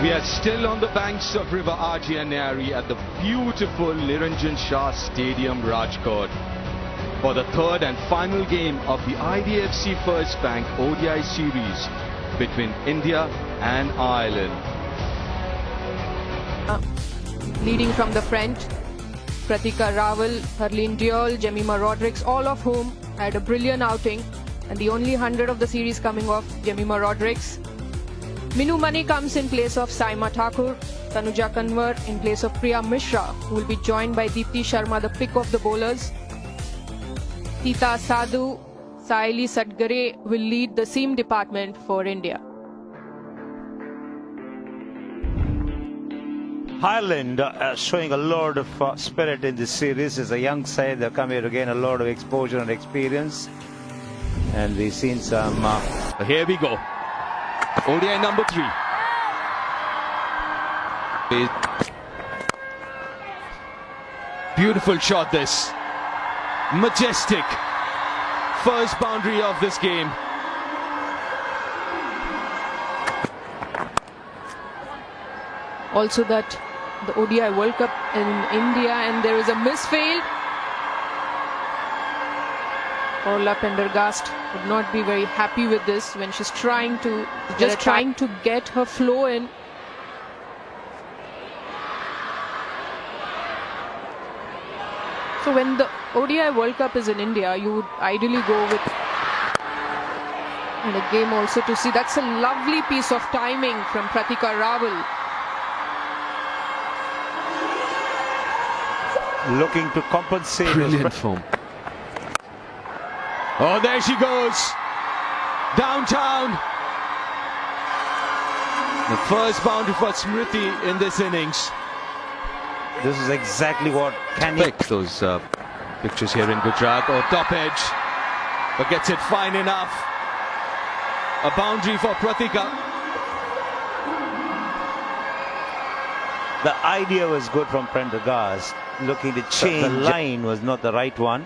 We are still on the banks of River IRE at the beautiful Niranjan Shah Stadium, Rajkot, for the third and final game of the IDFC First Bank ODI series between India and Ireland. Leading from the front, Pratika Rawal, Harleen Diol, Jemima Rodrigues, all of whom had a brilliant outing, and the only 100 of the series coming off Jemima Rodrigues. Minu Mani comes in place of Saima Thakur, Tanuja Kanwar in place of Priya Mishra, who will be joined by Deepti Sharma, the pick of the bowlers. Tita Sadhu, Saili Satgare will lead the seam department for India. Ireland showing a lot of spirit in this series. As a young side, they've come here to gain a lot of exposure and experience. And we've seen some... Here we go. ODI number 3. Beautiful shot this. Majestic. First boundary of this game. Also that the ODI World Cup in India, and there is a misfield. Paula Pendergast would not be very happy with this when she's trying to get her flow in. So when the ODI World Cup is in India, you would ideally go with and a game also to see. That's a lovely piece of timing from Pratika Rawal. Looking to compensate. Brilliant form. Oh, there she goes. Downtown. The first boundary for Smriti in this innings. This is exactly what can pick those pictures here in Gujarat. Oh, top edge. But gets it fine enough. A boundary for Pratika. The idea was good from Prendergast. Looking to change. The line was not the right one.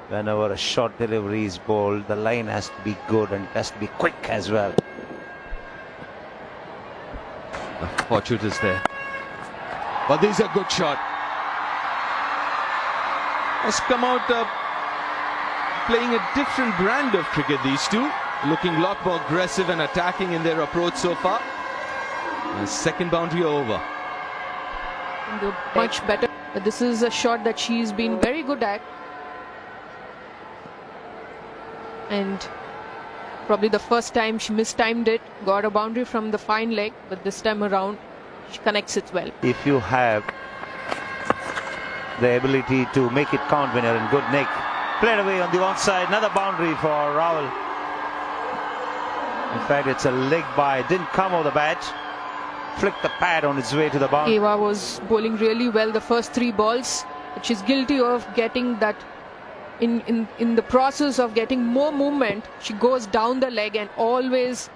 Whenever a short delivery is bowled, the line has to be good and has to be quick as well. The fortune is there. But this is a good shot. Has come out playing a different brand of cricket, these two. Looking a lot more aggressive and attacking in their approach so far. And second boundary over. Much better. But this is a shot that she's been very good at. And probably the first time she mistimed it, got a boundary from the fine leg, but this time around she connects it well. If you have the ability to make it count when you're in good nick. Played away on the onside, another boundary for Rawal. In fact, it's a leg by, didn't come over the bat, flicked the pad on its way to the boundary. Eva was bowling really well the first 3 balls, but she's guilty of getting that. In the process of getting more movement, she goes down the leg and always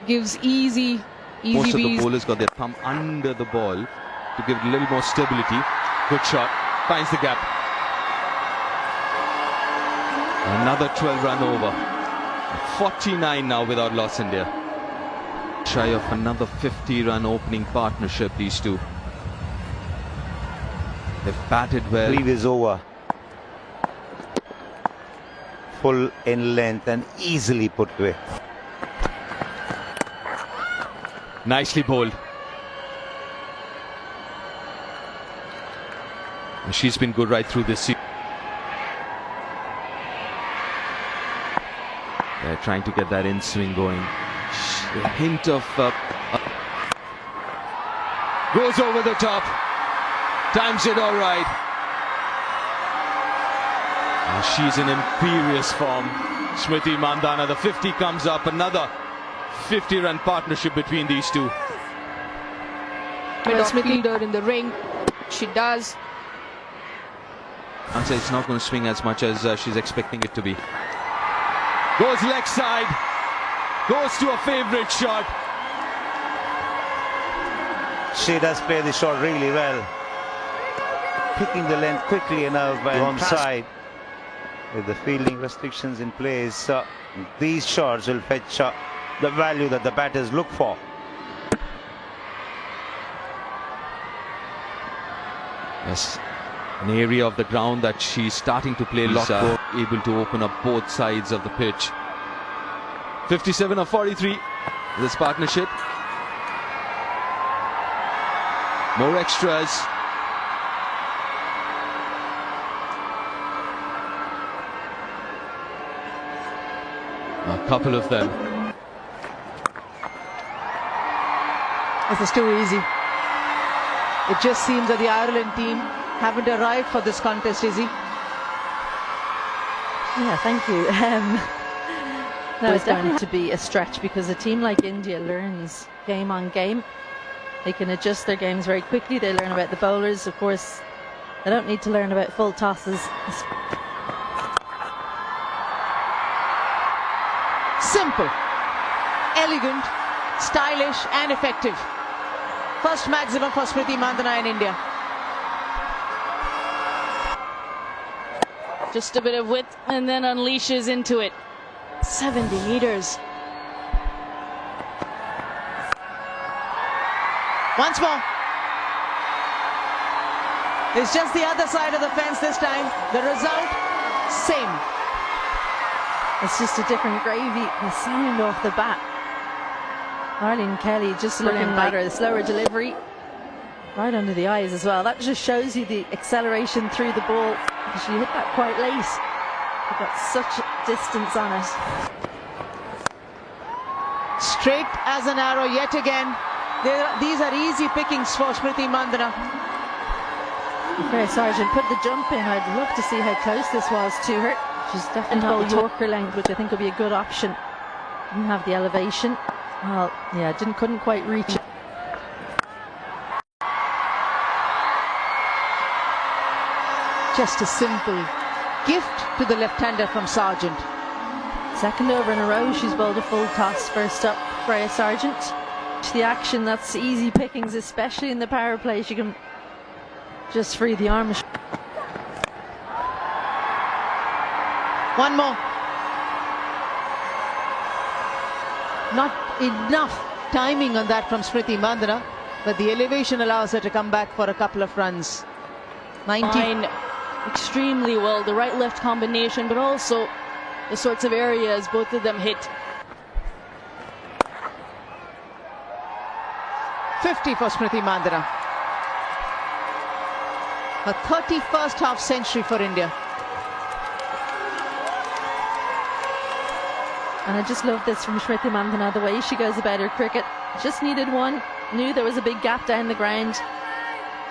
gives easy Most of the bees. bowlers got their thumb under the ball to give it a little more stability. Good shot, finds the gap. Another 12-run over. 49 now without loss, India. Shy of another 50-run opening partnership, these two. They've batted well. Previous over. Full in length and easily put away. Nicely bowled. She's been good right through this season. They're trying to get that in swing going. A hint of goes over the top. Times it all right. She's in imperious form. Smriti Mandhana, the 50 comes up. Another 50-run partnership between these two. Midfielder in the ring. She does. I'd say it's not going to swing as much as she's expecting it to be. Goes leg side. Goes to a favourite shot. She does play the shot really well. Picking the length quickly enough and onside. With the fielding restrictions in place, these shots will fetch the value that the batters look for. Yes, an area of the ground that she's starting to play lots, able to open up both sides of the pitch. 57 of 43, this partnership. More extras. A couple of them. This is too easy. It just seems that the Ireland team haven't arrived for this contest, Izzy. Yeah, thank you. No, it's definitely to be a stretch because a team like India learns game on game. They can adjust their games very quickly. They learn about the bowlers. Of course, they don't need to learn about full tosses. Simple, elegant, stylish and effective. First maximum for Smriti Mandhana in India. Just a bit of width and then unleashes into it. 70 meters. Once more. It's just the other side of the fence this time. The result, same. It's just a different gravy. The sound off the bat. Arlene Kelly just looking better. The slower delivery. Right under the eyes as well. That just shows you the acceleration through the ball. She hit that quite late. She got such distance on it. Straight as an arrow yet again. These are easy pickings for Smriti Mandhana. Fair Sargent put the jump in. I'd love to see how close this was to her. She's definitely not the Yorker length, which I think will be a good option. Didn't have the elevation. Well, yeah, couldn't quite reach it. Just a simple gift to the left-hander from Sargent. Second over in a row, she's bowled a full toss. First up, Freya Sargent. The action, that's easy pickings, especially in the power play. She can just free the arm. One more. Not enough timing on that from Smriti Mandhana, but the elevation allows her to come back for a couple of runs. 19. Extremely well, the right-left combination, but also the sorts of areas both of them hit. 50 for Smriti Mandhana. Her 31st half century for India. And I just love this from Smriti Mandhana, the way she goes about her cricket. Just needed one, knew there was a big gap down the ground.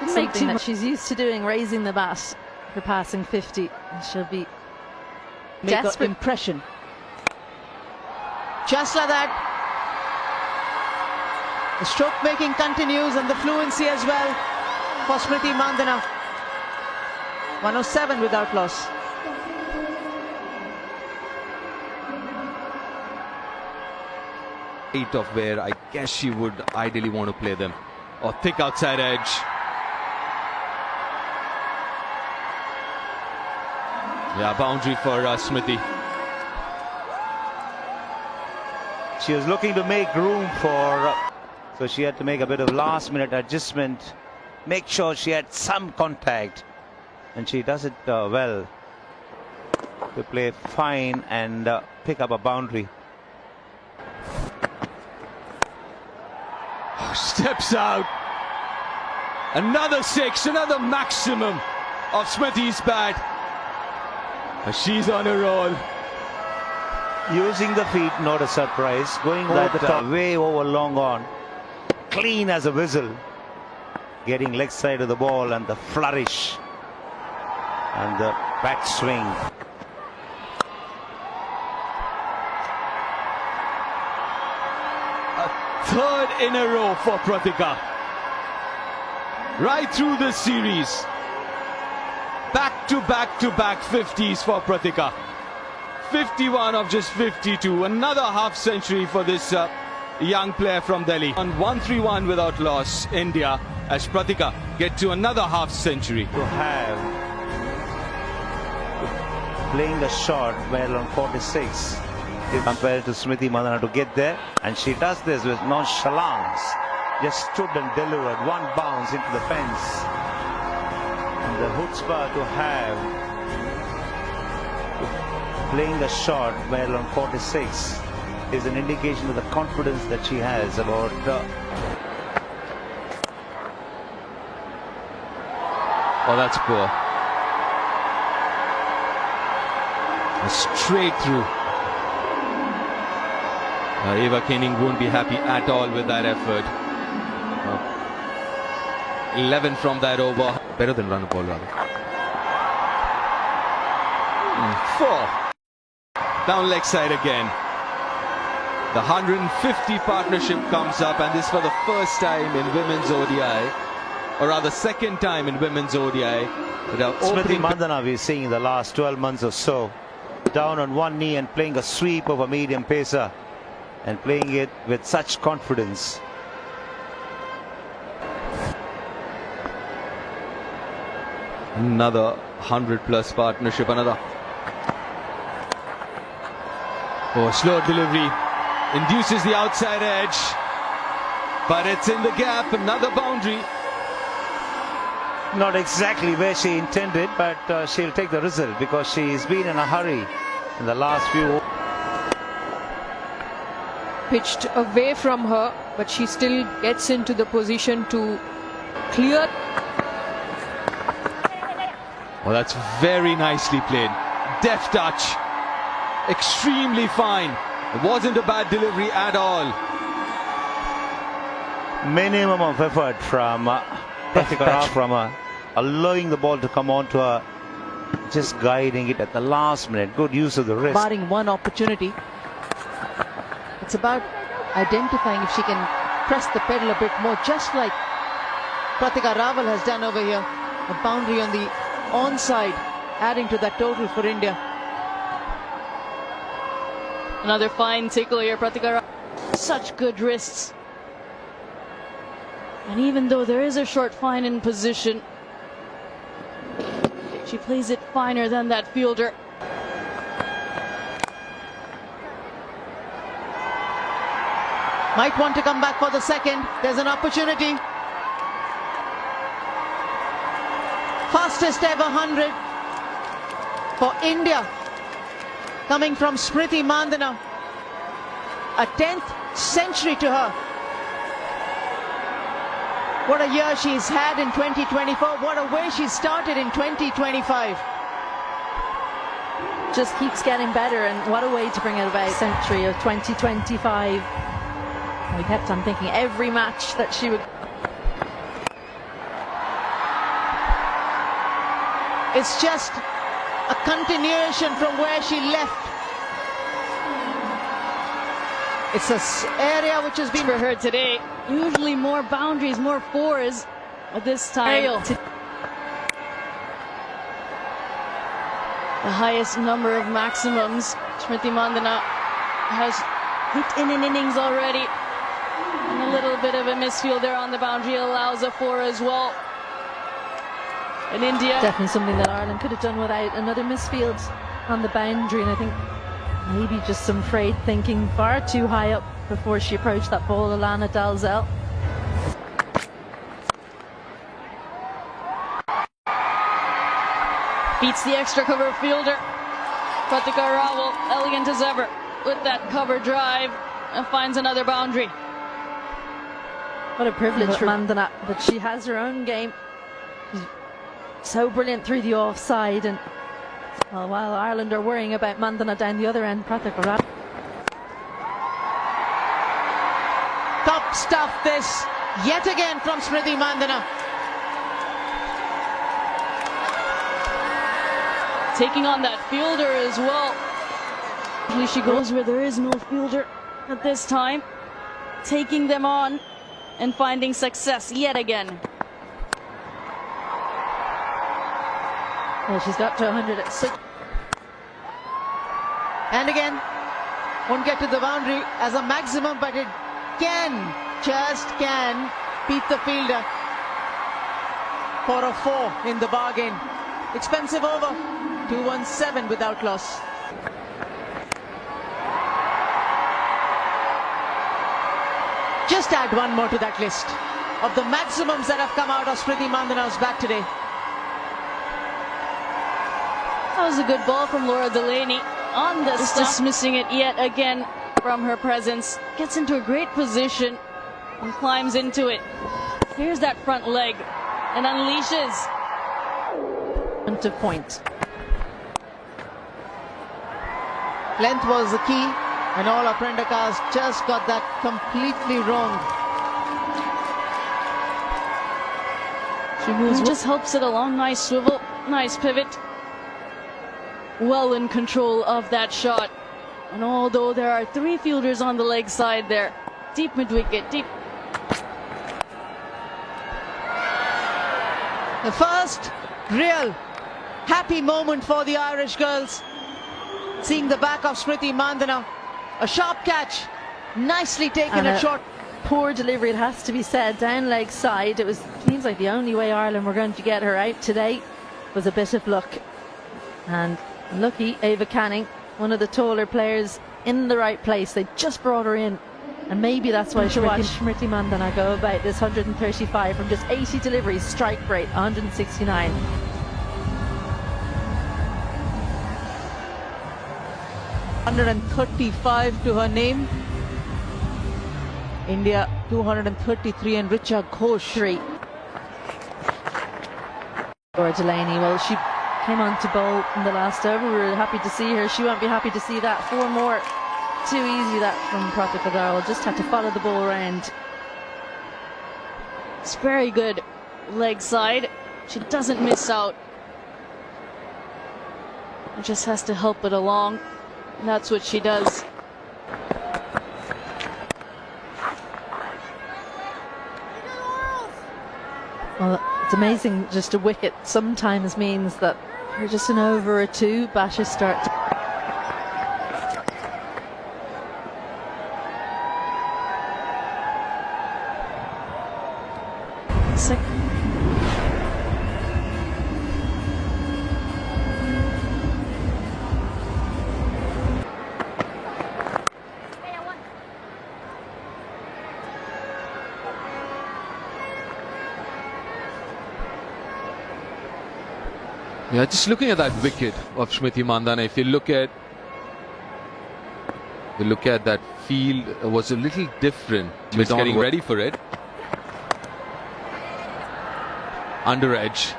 Something that she's used to doing, raising the bat for passing 50. And she'll be desperate. Impression. Just like that. The stroke making continues and the fluency as well for Smriti Mandhana. 107 without loss. Of where I guess she would ideally want to play them. Or thick outside edge. Yeah, boundary for Smriti. She was looking to make room for, so she had to make a bit of last-minute adjustment, make sure she had some contact, and she does it well to play fine and pick up a boundary. Steps out. Another 6, another maximum of Smriti's bat. She's on a roll. Using the feet, not a surprise. Going over the top, way over long on. Clean as a whistle. Getting leg side of the ball and the flourish. And the back swing. Third in a row for Pratika. Right through the series. Back to back 50s for Pratika. 51 of just 52. Another half century for this young player from Delhi. On 131 without loss, India, as Pratika get to another half century. To have playing the shot well on 46. compared to Smriti Mandhana to get there, and she does this with nonchalance. Just stood and delivered one bounce into the fence. And the chutzpah to have playing a shot well on 46 is an indication of the confidence that she has about Oh, that's poor. Straight through. Eva Koenig won't be happy at all with that effort. 11 from that over. Better than run a ball rather. 4. Down leg side again. The 150 partnership comes up, and this for the first time in women's ODI, or rather second time in women's ODI. Smriti Mandhana we're seeing in the last 12 months or so. Down on one knee and playing a sweep of a medium pacer, and playing it with such confidence. Another 100+ partnership, another. Oh, slow delivery. Induces the outside edge. But it's in the gap, another boundary. Not exactly where she intended, but she'll take the result because she's been in a hurry in the last few. Pitched away from her, but she still gets into the position to clear. Well, that's very nicely played. Deft touch. Extremely fine. It wasn't a bad delivery at all. Minimum of effort from Pratika from allowing the ball to come on to her, just guiding it at the last minute. Good use of the wrist. Barring one opportunity. It's about identifying if she can press the pedal a bit more, just like Pratika Rawal has done over here. A boundary on the onside, adding to that total for India. Another fine tickle here, Pratika Rawal. Such good wrists. And even though there is a short fine in position, she plays it finer than that fielder. Might want to come back for the second. There's an opportunity. Fastest ever 100 for India, coming from Smriti Mandhana. A 10th century to her. What a year she's had in 2024. What a way she started in 2025. Just keeps getting better, and what a way to bring it about. Century of 2025. We kept on thinking every match that she would. It's just a continuation from where she left. It's an area which has been For her today, usually more boundaries, more fours, but this time the highest number of maximums Smriti Mandhana has hit in an innings already. And a little bit of a misfield there on the boundary allows a 4 as well. In India, Definitely something that Ireland could have done without. Another misfield on the boundary, and I think maybe just some frayed thinking far too high up before she approached that ball, Alana Dalzell. beats the extra cover fielder. Pratika Rawal, elegant as ever, with that cover drive, and finds another boundary. What a privilege for Mandhana that she has her own game. She's so brilliant through the offside, and well, while Ireland are worrying about Mandhana down the other end, Pratika Rawal. Top stuff this, yet again from Smriti Mandhana. Taking on that fielder as well. Usually she goes where there is no fielder at this time. Taking them on and finding success yet again. Well, she's got to 100 at 6. And again, won't get to the boundary as a maximum, but it can, just can, beat the fielder for a 4 in the bargain. Expensive over, 217 without loss. Just add one more to that list of the maximums that have come out of Smriti Mandana's bat today. That was a good ball from Laura Delaney on the stump. Dismissing it yet again from her presence. Gets into a great position and climbs into it. Here's that front leg and unleashes. To point. Length was the key, and all our Prendakas just got that completely wrong. She moves, just helps it along. Nice swivel, nice pivot. Well in control of that shot. And although there are 3 fielders on the leg side there, deep mid-wicket, deep. The first real happy moment for the Irish girls. Seeing the back of Smriti Mandana. A sharp catch, nicely taken at short. Poor delivery, it has to be said, down leg side. It seems like the only way Ireland were going to get her out today was a bit of luck. And lucky Ava Canning, one of the taller players, in the right place. They just brought her in, and maybe that's why she watched Smriti Mandana go about this 135 from just 80 deliveries. Strike rate 169. 135 to her name. India 233 and Richa Ghosh 3. Laura Delaney, well, she came on to bowl in the last over. We were happy to see her. She won't be happy to see that. 4 more. Too easy that from Pratika Rawal. Just had to follow the ball around. It's very good leg side. She doesn't miss out. It just has to help it along. And that's what she does. Well, it's amazing, just a wicket sometimes means that you're just an over or 2. Batters start to... Yeah, just looking at that wicket of Smriti Mandana, if you look at that field, was a little different. She was getting ready for it. Under edge.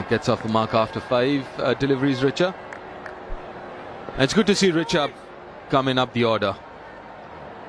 Gets off the mark after 5 deliveries, Richa. And it's good to see Richa coming up the order.